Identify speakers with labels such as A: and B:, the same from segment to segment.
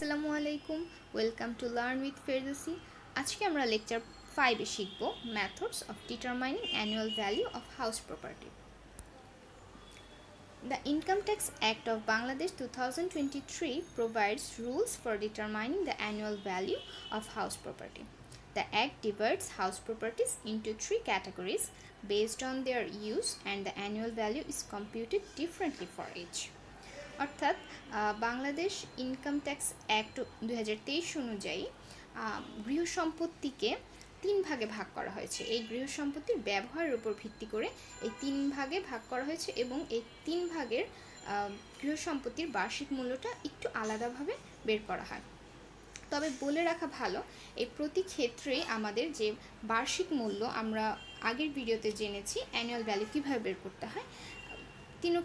A: আসসালামু আলাইকুম, welcome to learn with Ferdousi. আজকে আমরা লেকচার 5-এ শিখব methods of determining annual value of house property. The Income Tax Act of Bangladesh 2023 provides rules for determining the annual value of house property. The Act divides house properties into 3 categories based on their use, and the annual value is computed differently for each. অর্থাৎ Bangladesh income tax act 2023 অনুযায়ী গৃহ সম্পত্তিকে 3 ভাগে ভাগ করা হয়েছে। এই গৃহ সম্পত্তির ব্যবহারের উপর ভিত্তি করে এই 3 ভাগে ভাগ করা হয়েছে এবং এই 3 ভাগের গৃহ সম্পত্তির বার্ষিক মূল্যটা একটু আলাদাভাবে বের করা হয়। তবে বলে রাখা ভালো, এই প্রতি ক্ষেত্রেই আমাদের যে বার্ষিক মূল্য আমরা আগের ভিডিওতে জেনেছি অ্যানুয়াল ভ্যালু কীভাবে বের করতে হয়, তিনটি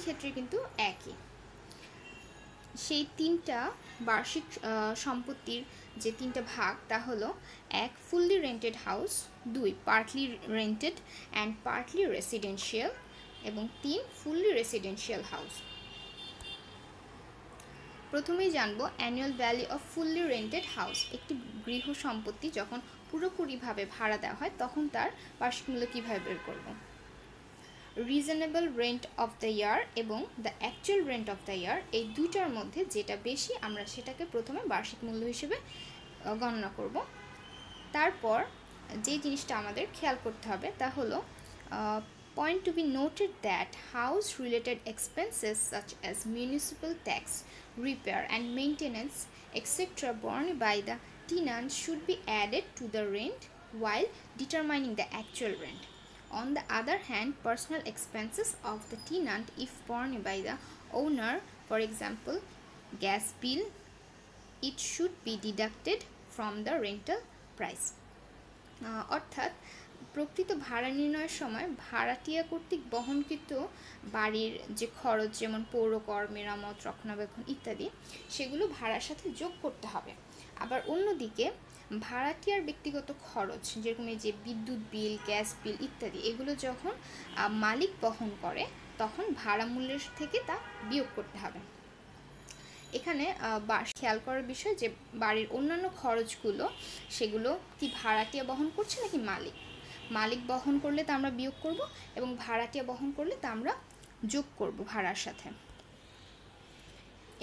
A: ক্ষেত্রে কিন্তু একই। সেই 3টা বার্ষিক সম্পত্তির যে 3টা ভাগ তা হলো 1 fully rented house, 2 partly rented and partly residential এবং 3 ফুললি রেসিডেন্সিয়াল হাউস। প্রথমেই জানবো annual value of fully rented house. একটি গৃহ সম্পত্তি যখন পুরোপুরিভাবে ভাড়া দেওয়া হয় তখন তার বার্ষিক মূল্য কীভাবে বের করব। Reasonable rent of the year এবং the actual rent of the year, এই দুইটার মধ্যে যেটা বেশি আমরা সেটাকে প্রথমে বার্ষিক মূল্য হিসেবে গণনা করব। তারপর যে জিনিসটা আমাদের খেয়াল করতে হবে তা হলো point to be noted that house related expenses such as municipal tax, repair and maintenance etc. borne by the tenant should be added to the rent while determining the actual rent. On the other hand, personal expenses of the tenant, if borne by the owner, for example, gas bill, it should be deducted from the rental price. অর্থাৎ প্রকৃত ভাড়া নির্ণয়ের সময় ভাড়াটিয়া কর্তৃক বহনকৃত বাড়ির যে খরচ, যেমন পৌরকর, মেরামত, রক্ষণাবেক্ষণ ইত্যাদি, সেগুলো ভাড়ার সাথে যোগ করতে হবে। আবার অন্যদিকে ভাড়াটিয়ার ব্যক্তিগত খরচ, যেরকম এই যে বিদ্যুৎ বিল, গ্যাস বিল ইত্যাদি, এগুলো যখন মালিক বহন করে তখন ভাড়া মূল্যের থেকে তা বিয়োগ করতে হবে। এখানে খেয়াল করার বিষয় যে বাড়ির অন্যান্য খরচগুলো সেগুলো কি ভাড়াটিয়া বহন করছে নাকি মালিক বহন করলে তা আমরা বিয়োগ করব এবং ভাড়াটিয়া বহন করলে তা আমরা যোগ করব ভাড়ার সাথে।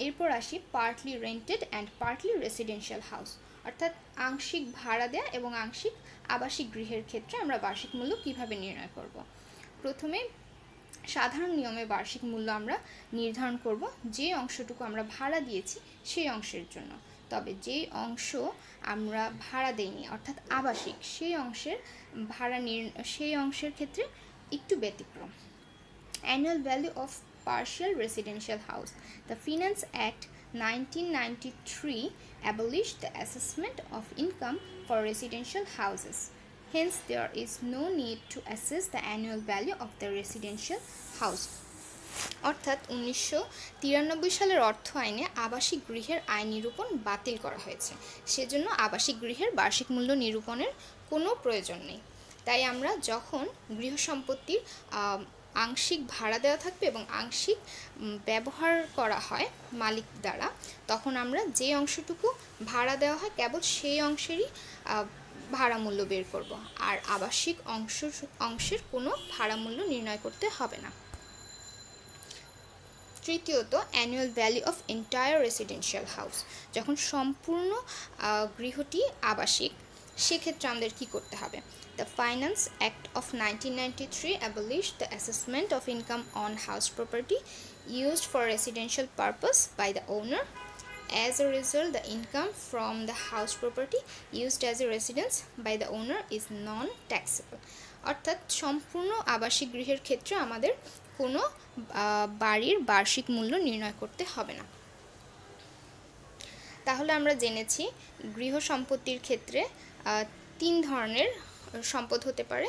A: এরপর আসি partly rented and partly residential house, অর্থাৎ আংশিক ভাড়া দেয়া এবং আংশিক আবাসিক গৃহের ক্ষেত্রে আমরা বার্ষিক মূল্য কিভাবে নির্ণয় করব। প্রথমে সাধারণ নিয়মে বার্ষিক মূল্য আমরা নির্ধারণ করব যে অংশটুকু আমরা ভাড়া দিয়েছি সেই অংশের জন্য। তবে যে অংশ আমরা ভাড়া দেইনি অর্থাৎ আবাসিক, সেই অংশের ক্ষেত্রে একটু ব্যতিক্রম। Annual value of partial residential house. The Finance Act 1993 abolished the assessment of income for residential houses. Hence, there is no need to assess the annual value of the residential house. অর্থাৎ 1993 সালের অর্থ আইনে আবাসিক গৃহের আইন নিরূপণ বাতিল করা হয়েছে। সেজন্য আবাসিক গৃহের বার্ষিক মূল্য নিরূপণের কোনো প্রয়োজন নেই। তাই আমরা যখন গৃহ সম্পত্তির আংশিক ভাড়া দেওয়া থাকবে এবং আংশিক ব্যবহার করা হয় মালিক দ্বারা, তখন আমরা যে অংশটুকু ভাড়া দেওয়া হয় কেবল সেই অংশেরই ভাড়া মূল্য বের করব, আর আবাসিক অংশের কোনো ভাড়া মূল্য নির্ণয় করতে হবে না। তৃতীয়ত, annual value of entire residential house. যখন সম্পূর্ণ গৃহটি আবাসিক, সেক্ষেত্রে আমাদের কী করতে হবে? The Finance Act of 1993 abolished the assessment of income on house property used for residential purpose by the owner. As a result, the income from the house property used as a residence by the owner is non-taxable. অর্থাৎ সম্পূর্ণ আবাসিক গৃহের ক্ষেত্রে আমাদের কোনো বাড়ির বার্ষিক মূল্য নির্ণয় করতে হবে না। তাহলে আমরা জেনেছি গৃহ সম্পত্তির ক্ষেত্রে 3 ধরনের সম্পদ হতে পারে।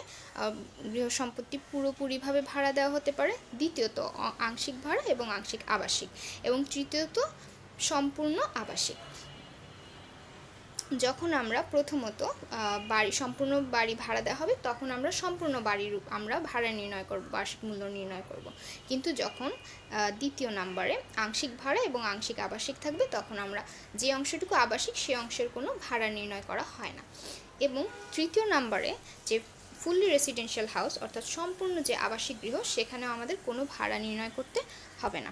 A: গৃহ সম্পত্তি পুরোপুরিভাবে ভাড়া দেওয়া হতে পারে, দ্বিতীয়ত আংশিক ভাড়া এবং আংশিক আবাসিক, এবং তৃতীয়ত সম্পূর্ণ আবাসিক। যখন আমরা প্রথমত সম্পূর্ণ বাড়ি ভাড়া দেওয়া হবে তখন আমরা সম্পূর্ণ বাড়ির আমরা ভাড়া নির্ণয় করব, বার্ষিক মূল্য নির্ণয় করব। কিন্তু যখন দ্বিতীয় নাম্বারে আংশিক ভাড়া এবং আংশিক আবাসিক থাকবে তখন আমরা যে অংশটুকু আবাসিক সে অংশের কোনো ভাড়া নির্ণয় করা হয় না। এবং তৃতীয় নাম্বারে যে ফুললি রেসিডেন্সিয়াল হাউস অর্থাৎ সম্পূর্ণ যে আবাসিক গৃহ সেখানেও আমাদের কোনো ভাড়া নির্ণয় করতে হবে না।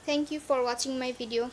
A: Thank you for watching my video.